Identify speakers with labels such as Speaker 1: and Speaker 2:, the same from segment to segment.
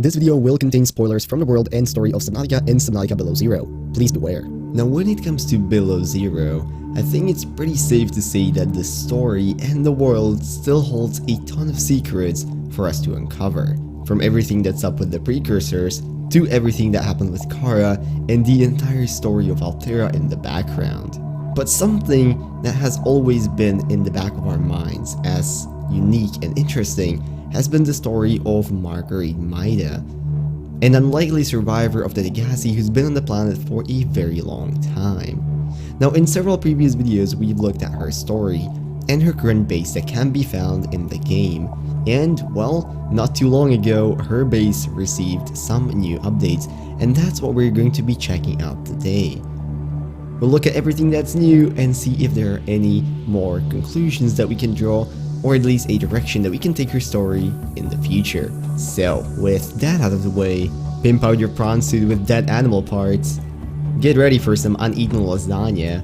Speaker 1: This video will contain spoilers from the world and story of Subnautica and Subnautica Below Zero. Please beware.
Speaker 2: Now when it comes to Below Zero, I think it's pretty safe to say that the story and the world still holds a ton of secrets for us to uncover. From everything that's up with the precursors, to everything that happened with Kara, and the entire story of Altera in the background. But something that has always been in the back of our minds as unique and interesting has been the story of Marguerit, an unlikely survivor of the Degassi who's been on the planet for a very long time. Now in several previous videos we've looked at her story and her current base that can be found in the game, and well, not too long ago her base received some new updates, and that's what we're going to be checking out today. We'll look at everything that's new and see if there are any more conclusions that we can draw, or at least a direction that we can take her story in the future. So, with that out of the way, pimp out your prawn suit with dead animal parts, get ready for some uneaten lasagna,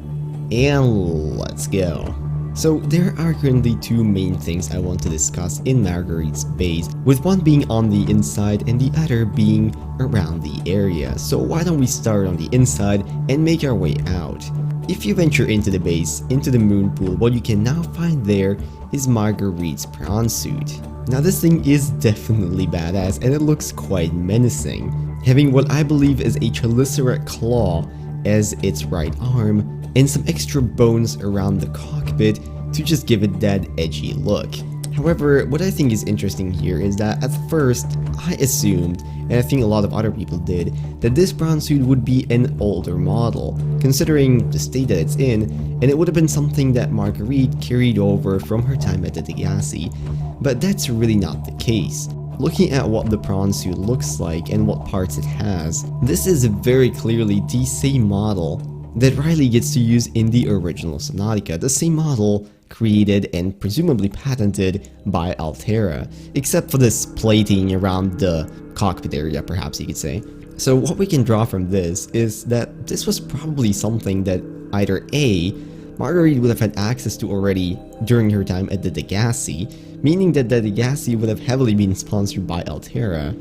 Speaker 2: and let's go. So there are currently two main things I want to discuss in Marguerit's base, with one being on the inside and the other being around the area. So why don't we start on the inside and make our way out. If you venture into the base, into the moon pool, what you can now find there is Marguerit's prawn suit. Now this thing is definitely badass and it looks quite menacing, having what I believe is a chelicerae claw as its right arm, and some extra bones around the cockpit to just give it that edgy look. However, what I think is interesting here is that at first I assumed, and I think a lot of other people did, that this prawn suit would be an older model, considering the state that it's in, and it would have been something that Marguerit carried over from her time at the Degassi, but that's really not the case. Looking at what the prawn suit looks like and what parts it has, this is very clearly the same model that Riley gets to use in the original Subnautica, the same model created and presumably patented by Altera, except for this plating around the cockpit area, perhaps you could say. So what we can draw from this is that this was probably something that either A, Marguerit would have had access to already during her time at the Degassi, meaning that the Degassi would have heavily been sponsored by Altera,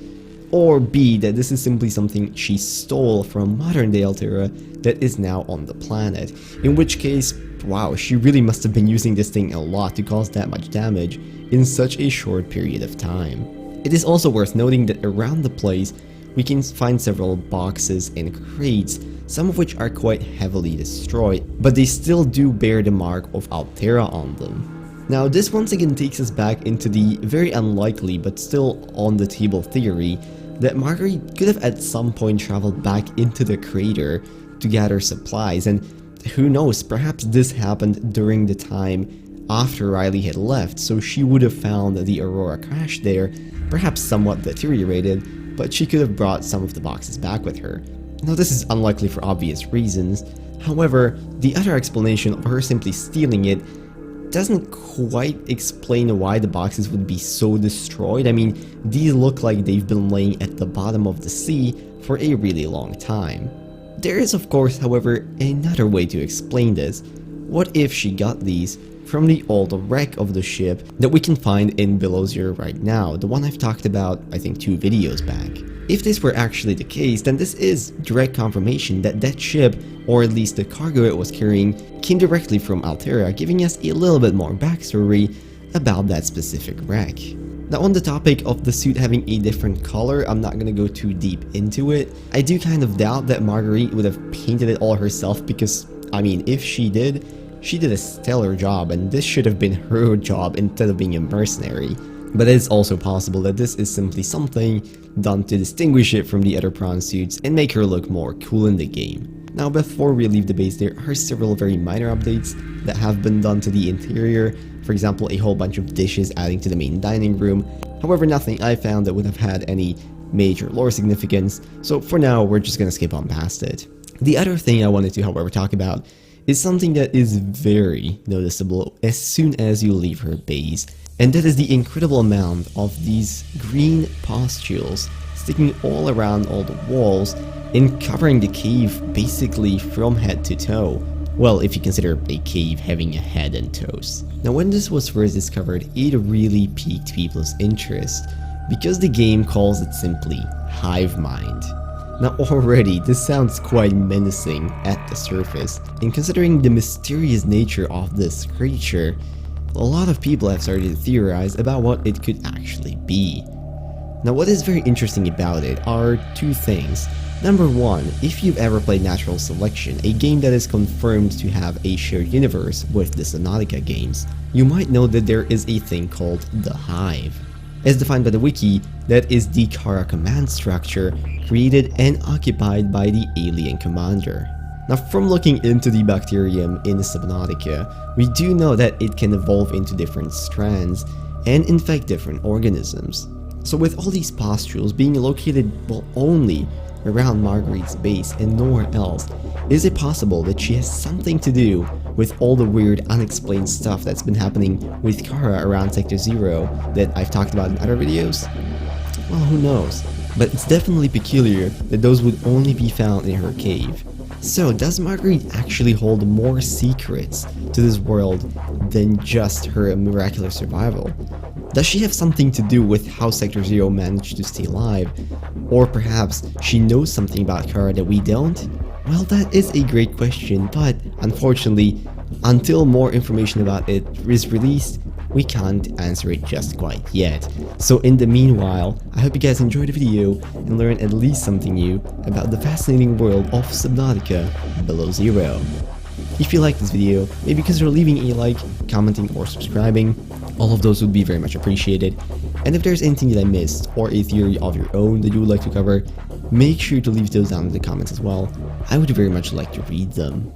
Speaker 2: or B, that this is simply something she stole from modern day Altera that is now on the planet, in which case, wow, she really must have been using this thing a lot to cause that much damage in such a short period of time. It is also worth noting that around the place we can find several boxes and crates, some of which are quite heavily destroyed, but they still do bear the mark of Altera on them. Now this once again takes us back into the very unlikely but still on the table theory that Marguerit could have at some point traveled back into the crater to gather supplies, and who knows, perhaps this happened during the time after Riley had left, so she would have found the Aurora crash there, perhaps somewhat deteriorated, but she could have brought some of the boxes back with her. Now this is unlikely for obvious reasons, however, the other explanation of her simply stealing it doesn't quite explain why the boxes would be so destroyed. I mean, these look like they've been laying at the bottom of the sea for a really long time. There is of course, however, another way to explain this. What if she got these from the old wreck of the ship that we can find in Below Zero right now, the one I've talked about I think 2 videos back? If this were actually the case, then this is direct confirmation that that ship, or at least the cargo it was carrying, came directly from Altera, giving us a little bit more backstory about that specific wreck. Now on the topic of the suit having a different color, I'm not gonna go too deep into it. I do kind of doubt that Marguerit would have painted it all herself because, I mean, if she did a stellar job, and this should have been her job instead of being a mercenary. But it's also possible that this is simply something done to distinguish it from the other prawn suits and make her look more cool in the game. Now before we leave the base, there are several very minor updates that have been done to the interior. For example, a whole bunch of dishes adding to the main dining room. However, nothing I found that would have had any major lore significance, so for now we're just gonna skip on past it. The other thing I wanted to, however, talk about is something that is very noticeable as soon as you leave her base, and that is the incredible amount of these green pustules sticking all around all the walls and covering the cave basically from head to toe. Well, if you consider a cave having a head and toes. Now when this was first discovered, it really piqued people's interest, because the game calls it simply Hive Mind. Now already, this sounds quite menacing at the surface, and considering the mysterious nature of this creature, a lot of people have started to theorize about what it could actually be. Now what is very interesting about it are two things. Number one, if you've ever played Natural Selection, a game that is confirmed to have a shared universe with the Subnautica games, you might know that there is a thing called the Hive. As defined by the wiki, that is the Kara command structure created and occupied by the alien commander. Now from looking into the bacterium in Subnautica, we do know that it can evolve into different strands and infect different organisms. So with all these pustules being located only around Marguerit's base and nowhere else, is it possible that she has something to do with all the weird unexplained stuff that's been happening with Kara around Sector Zero that I've talked about in other videos? Well, who knows, but it's definitely peculiar that those would only be found in her cave. So does Marguerit actually hold more secrets to this world than just her miraculous survival? Does she have something to do with how Sector Zero managed to stay alive? Or perhaps she knows something about Kara that we don't? Well, that is a great question, but unfortunately, until more information about it is released, we can't answer it just quite yet. So in the meanwhile, I hope you guys enjoyed the video and learned at least something new about the fascinating world of Subnautica Below Zero. If you liked this video, maybe consider leaving a like, commenting, or subscribing. All of those would be very much appreciated. And if there's anything that I missed, or a theory of your own that you would like to cover, make sure to leave those down in the comments as well. I would very much like to read them.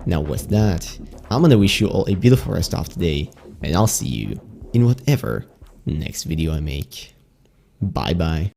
Speaker 2: Now with that, I'm gonna wish you all a beautiful rest of the day, and I'll see you in whatever next video I make. Bye bye.